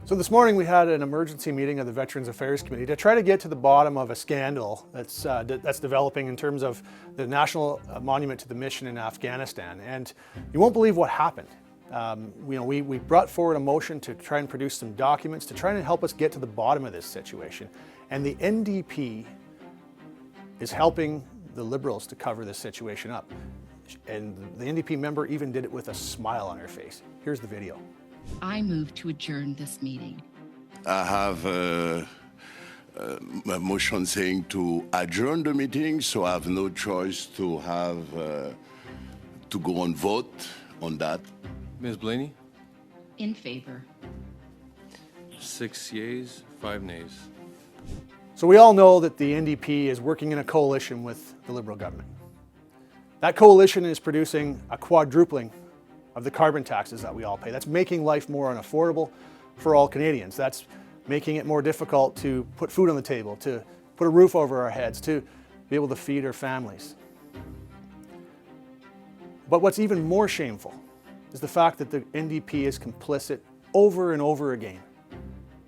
So this morning we had an emergency meeting of the Veterans Affairs Committee to try to get to the bottom of a scandal that's developing in terms of the National Monument to the Mission in Afghanistan. And you won't believe what happened. We brought forward a motion to try and produce some documents to try and help us get to the bottom of this situation. And the NDP is helping the Liberals to cover this situation up. And the NDP member even did it with a smile on her face. Here's the video. I move to adjourn this meeting. I have a motion saying to adjourn the meeting, so I have no choice to have to go and vote on that. Ms. Blaney? In favor. 6 yeas, 5 nays. So we all know that the NDP is working in a coalition with the Liberal government. That coalition is producing a quadrupling of the carbon taxes that we all pay. That's making life more unaffordable for all Canadians. That's making it more difficult to put food on the table, to put a roof over our heads, to be able to feed our families. But what's even more shameful is the fact that the NDP is complicit over and over again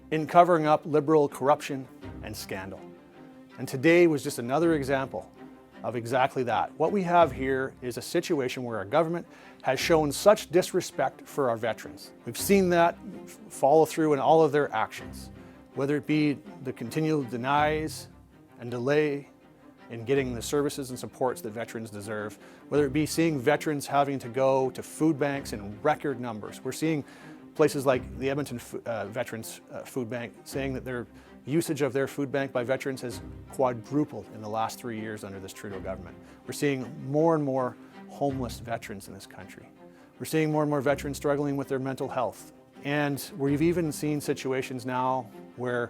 in covering up Liberal corruption and scandal. And today was just another example of exactly that. What we have here is a situation where our government has shown such disrespect for our veterans. We've seen that follow through in all of their actions, whether it be the continual denies and delay in getting the services and supports that veterans deserve, whether it be seeing veterans having to go to food banks in record numbers. We're seeing places like the Edmonton Veterans Food Bank saying that their usage of their food bank by veterans has quadrupled in the last 3 years under this Trudeau government. We're seeing more and more homeless veterans in this country. We're seeing more and more veterans struggling with their mental health. And we've even seen situations now where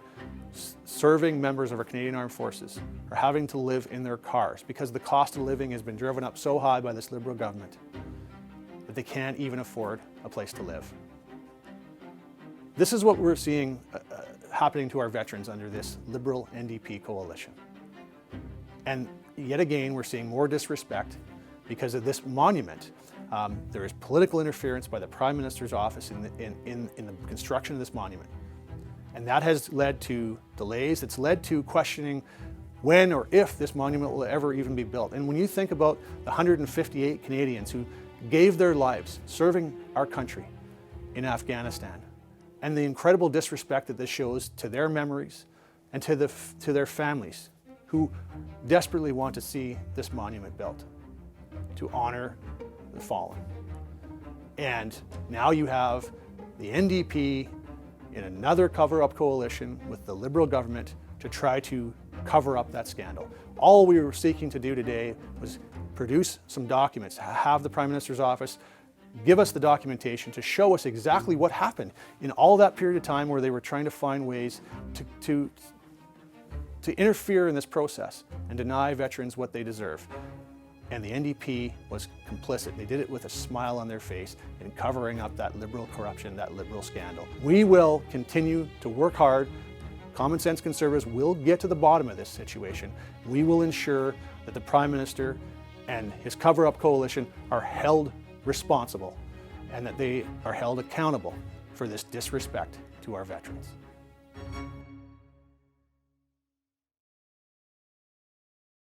serving members of our Canadian Armed Forces are having to live in their cars because the cost of living has been driven up so high by this Liberal government that they can't even afford a place to live. This is what we're seeing happening to our veterans under this Liberal NDP coalition. And yet again, we're seeing more disrespect because of this monument. There is political interference by the Prime Minister's office in the construction of this monument. And that has led to delays. It's led to questioning when or if this monument will ever even be built. And when you think about the 158 Canadians who gave their lives serving our country in Afghanistan, and the incredible disrespect that this shows to their memories and to their families who desperately want to see this monument built to honor the fallen. And now you have the NDP in another cover-up coalition with the Liberal government to try to cover up that scandal. All we were seeking to do today was produce some documents, have the Prime Minister's office give us the documentation to show us exactly what happened in all that period of time where they were trying to find ways to interfere in this process and deny veterans what they deserve. And the NDP was complicit. They did it with a smile on their face in covering up that Liberal corruption, that Liberal scandal. We will continue to work hard. Common sense Conservatives will get to the bottom of this situation. We will ensure that the Prime Minister and his cover-up coalition are held responsible and that they are held accountable for this disrespect to our veterans.